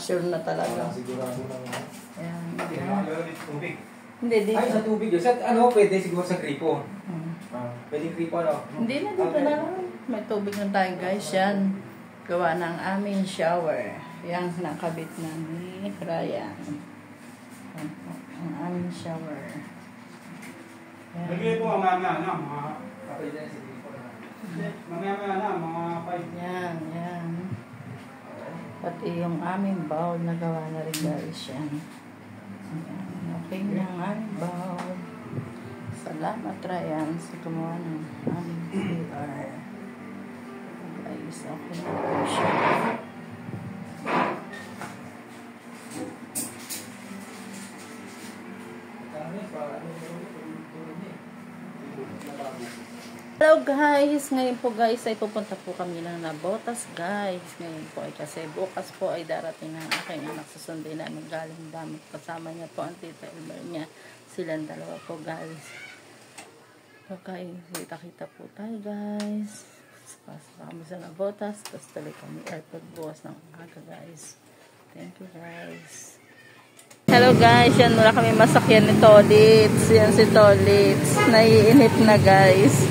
sure na talaga. Sigurado na nga. Ayan. Hindi na makalaga dito tubig. Hindi, dito. Ay, sa tubig yun. Sa, ano, pwede siguro sa gripo. Pwede gripo, ano? Hindi na, dito na lang. May tubig na tayo guys. Yan. Gawa ng aming shower. Yan, nakabit na ni Ryan. Ang aming shower. Yan. Lagay po ang mamaya na, mga... Pwede na sa gripo na. Mamaya na, mga 5. Yan, yan. Pati yung aming bowl na gawa na rin guys. Yan. Yan. Okay na ang aming bowl. Salamat Ryan sa gumawa ng aming PR. Guys, okay na po siya. Hello guys! Ngayon po guys ay pupunta po kami ng Nabotas guys. Ngayon po ay kasi bukas po ay darating ang aking anak, susundin namin galing damit. Kasama niya po ang tita Elmer niya. Silang dalawa po guys. Okay, kita-kita po tayo guys. Pasok kami sa Nabotas. Tapos tuloy kami airport bukas ng aga guys. Thank you guys. Hello guys, yan mula kami masakyan ni Tolits. Yan si Tolits. Naiinip na guys.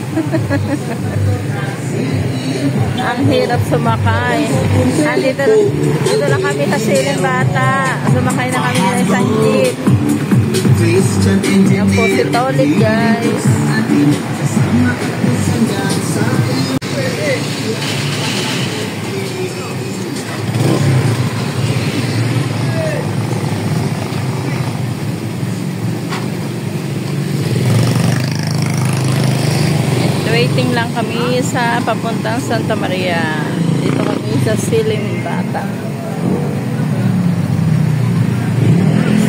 Ang hirap sumakay. Dito lang kami sa Siling Bata. Sumakay na kami ng isang jeep. Yan po si Tolits guys. Waiting lang kami sa papuntang Santa Maria. Dito kami sa Siling Bata.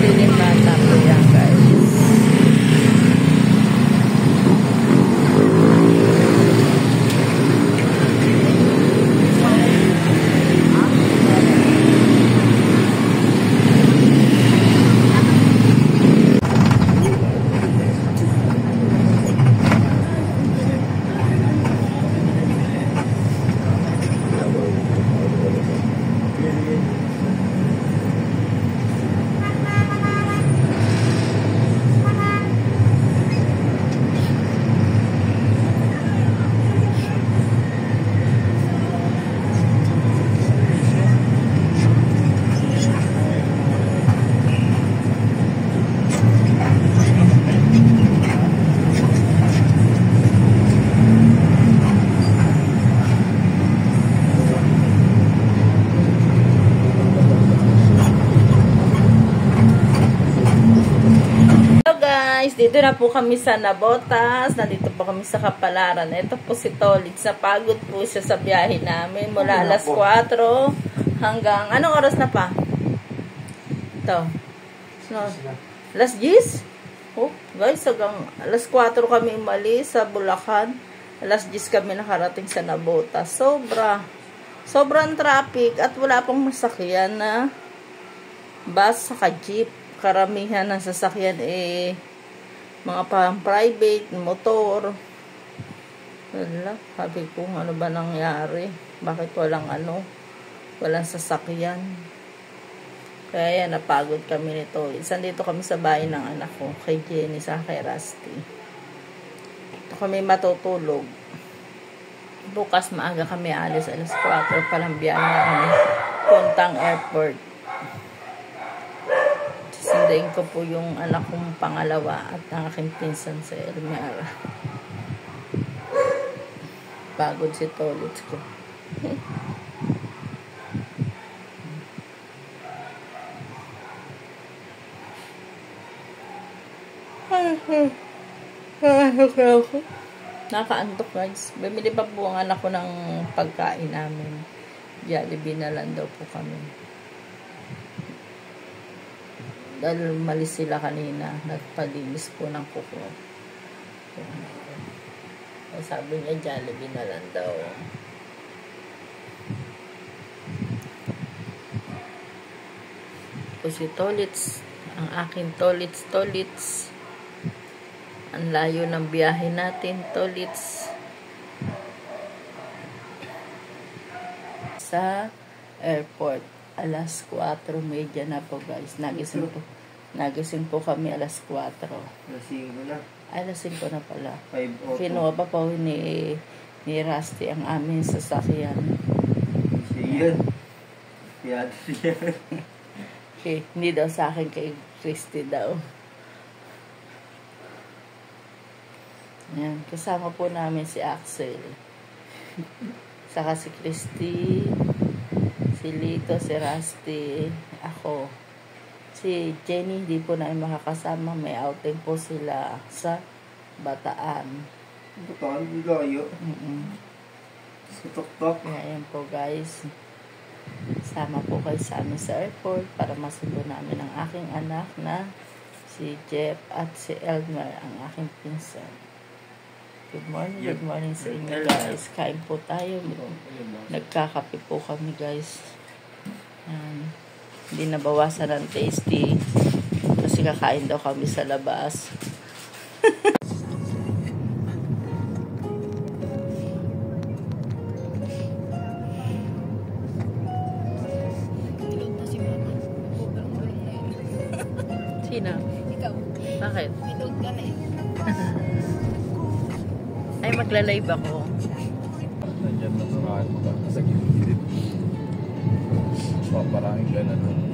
Siling Bata po yan guys. Dito na po kami sa Nabotas. Nandito po kami sa Kapalaran. Ito po si Tolits. Napagod po siya sa biyahe namin. Mula alas 4 hanggang... Anong oras na pa? Ito. Alas 10? Oh, guys, hanggang alas 4 kami umalis sa Bulacan. Alas 10 kami nakarating sa Nabotas. Sobrang traffic at wala pong masakyan na bus saka jeep. Karamihan ng sasakyan mga pang-private, motor. Wala, sabi ko, ano ba nangyari? Bakit walang sasakyan? Kaya yan, napagod kami nito. Dito kami sa bahay ng anak ko, kay Jenny, sa kay Rusty. Ito kami matutulog. Bukas maaga kami alis, alas 4 palang biyahe na kami. Puntang airport. Sundayin ko po yung anak kong pangalawa at ang aking pinsan sa Elmer. Pagod si Tolits ko. Nakaantok guys. Bumili pa po ang anak ko ng pagkain namin. Jollibee na lang daw po kami. Dahil malis sila kanina, nagpalinis po ng kuko. Sabi niya, Jollibee na lang daw. O si Tolits, ang aking Tolits. Ang layo ng biyahe natin, Tolits. Sa airport. Alas 4:30 na po guys. Nagising po kami alas 4. Lasing ko na. Ay, alas 5 na pala. 5 Kinuha pa po ni Rusty ang aming sasakyan. Siya yan. Siya yan. Okay, hindi daw sa akin, kay Christy daw. Yan, kasama po namin si Axel. Saka si Christy, si Lito, si Rusty, ako. Si Jenny hindi po namin makakasama. May outing po sila sa Bataan. Butaan, layo. Sa tok-tok. Kaya yan po guys. Sama po kayo sa amin sa airport para masundo namin ang aking anak na si Jeff at si Elmer, ang aking pinsan. Good morning sa inyo guys. Kain po tayo. Nagkakape po kami guys. Hindi nabawasan ng tasty kasi kakain daw kami sa labas. Sino? Ikaw. Bakit? Pinod ka na eh. Ay, magla-live ako. Nandiyan na marami pa sa gilid. Paparangin ka na doon.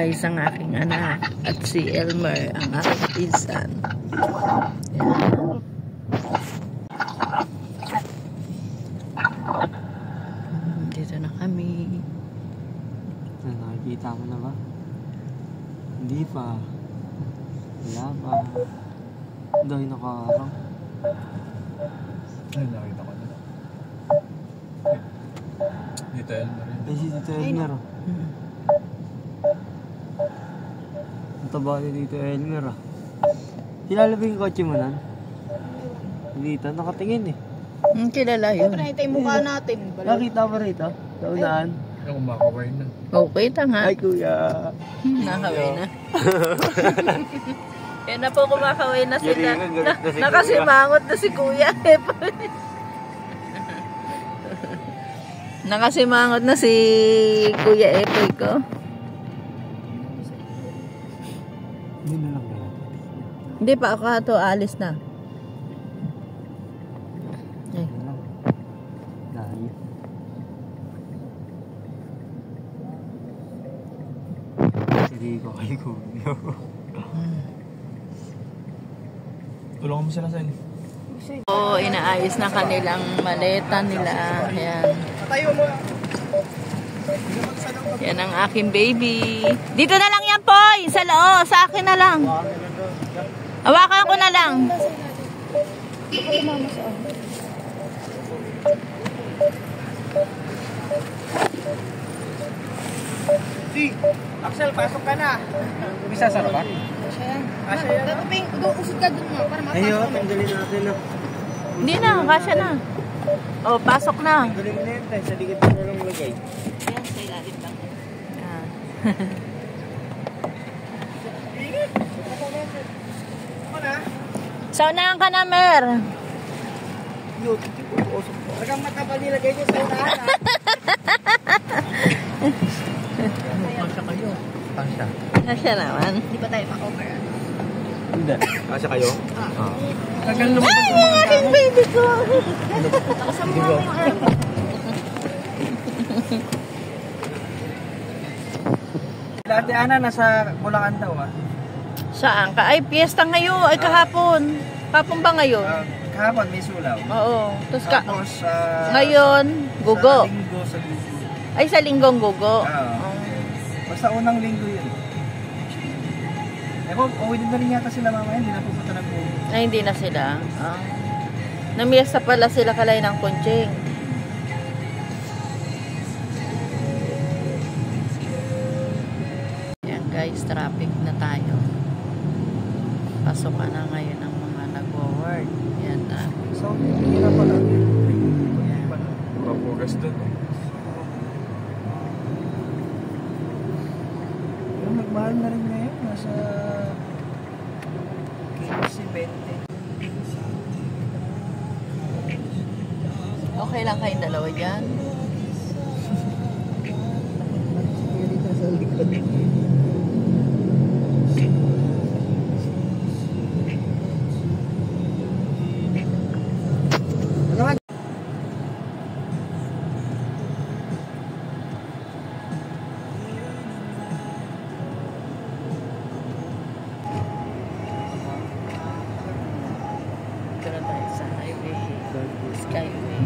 guys ang aking anak at si Elmer ang aking pinsan. Yan. Dito na kami. Nakikita mo na ba? Hindi pa. Wala pa. Dahil nakaharang. Ay, nakita ko na. Dito Elmer yun. Ay, si Tito Elmer. Oh. Ang taba ni Tito Elmer ah. Kilala ba yung kotse mo nan? Dito, nakatingin eh. Kilala yun. Ito yung mukha natin. Nakita mo rito? Sa unahan? Yung kumakaway na. Okay, tanga. Ay, kuya. Nakaway na. Yan na po, kumakaway na sila. Galingan, galit na si Nakasimangot na si kuya. Nakasimangot na si Kuya Epoy ko. Hindi na lang na. Hindi pa ako ito, alis na. Ay. Dahil. Hindi ko kay kuya. Tulungan mo sila sa inyo. Oo, inaayos na kanilang maleta nila. Ayan. Yan ang aking baby. Dito na lang yan, Poy. Sa loob, sa akin na lang. Hawakan ko na lang. Axel, pasok ka na. Bisa sa ba? Usod ka dun mo para mapasok Ayun, mo. tanggalin natin na. Hindi na, kasya na. Oh, pasok na. Tanggalin mo na yun tayo. Sa likod mo na lang lagay. Yan, sa ilalim lang. Yan. Saunahan ka na, Mer. Yun, putusok ko. Talagang matabal nilagay niyo sa unahan. Pasya kayo. Pasya. Kasya naman. Di ba tayo ma-over? Hindi. Kasya kayo? Tagal lumabas Ay, ang aking baby ko. Kasama mo yung arm. Ate Ana, nasa Bulacan daw ah. Saan ka? Ay, piyesta ngayon. Ay, kahapon. Kahapon ba ngayon? Kahapon may sulaw. Oo. Tapos Ngayon, gugo. Sa linggo sa gugo. Ay, sa linggong gugo. Oo. Basta unang linggo yun. Ewan, uwi din na rin yata sila mamaya, hindi na pupunta ng buo. Ay, hindi na sila. Namiyesta pala sila kalay ng Kunching. Yan guys, traffic na tayo. Pasok ka na ngayon ng mga nag-work. Yan na. So, hindi na pala. Papugas dun. Yung nagmahal na rin ngayon, nasa 15-20. Okay lang kayong dalawa dyan. Sa likod. Dito na tayo sa highway. Skyway.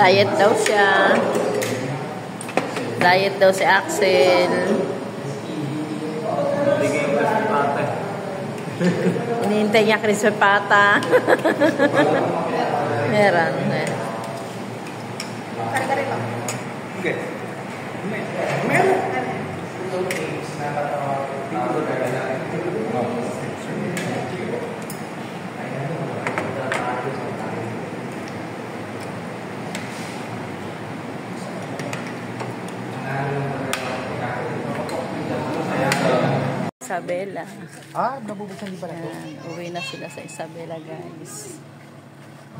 Diet daw siya. Diet daw si Axel. Hinihintay niya crispy pata. Meron. Okay. Isabela. Nabubuksan din pala ito. Uwi na sila sa Isabela, guys.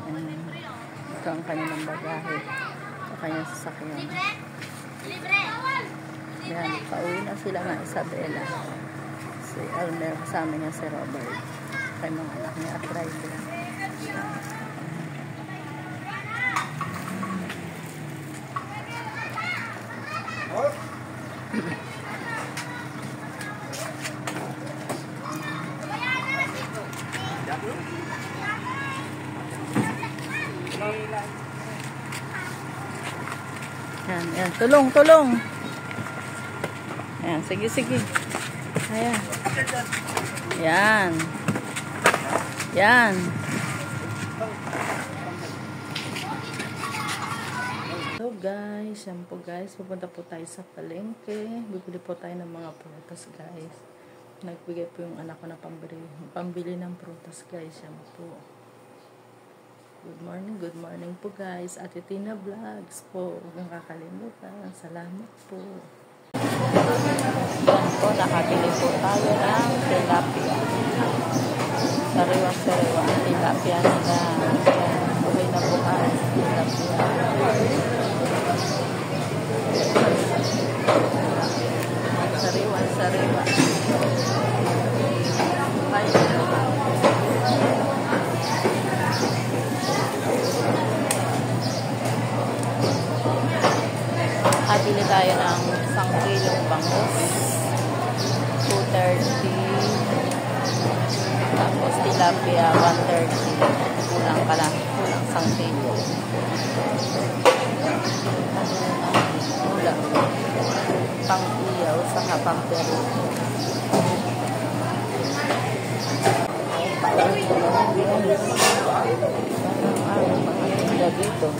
Ito ang kanilang bagahe. Ito kanyang sasakyan. Yan, pauwi na sila ng Isabela. Si Almer, kasama niya si Robert. Kay mga anak niya at driver. Yan. Tulong. Yan, sige. Ayan. Yan. So guys, yan po guys. Pupunta po tayo sa palengke. Bibili po tayo ng mga prutas guys. Nagbigay po yung anak ko na pambili ng prutas guys. Yan po. Good morning po guys. Ate Tina Vlogs po. Huwag kang kakalimutan. Salamat po. Yan po, nakabili po tayo ng tilapia. Sariwa-sariwa ang tilapia nila. Okay na po guys. Tilapia. Sariwa-sariwa. Bili tayo ng 1 kilong bangus, 230, tapos tilapia 130, kulang 1 kilo. Kulang pang iyaw saka pang perito. Parang mga dito.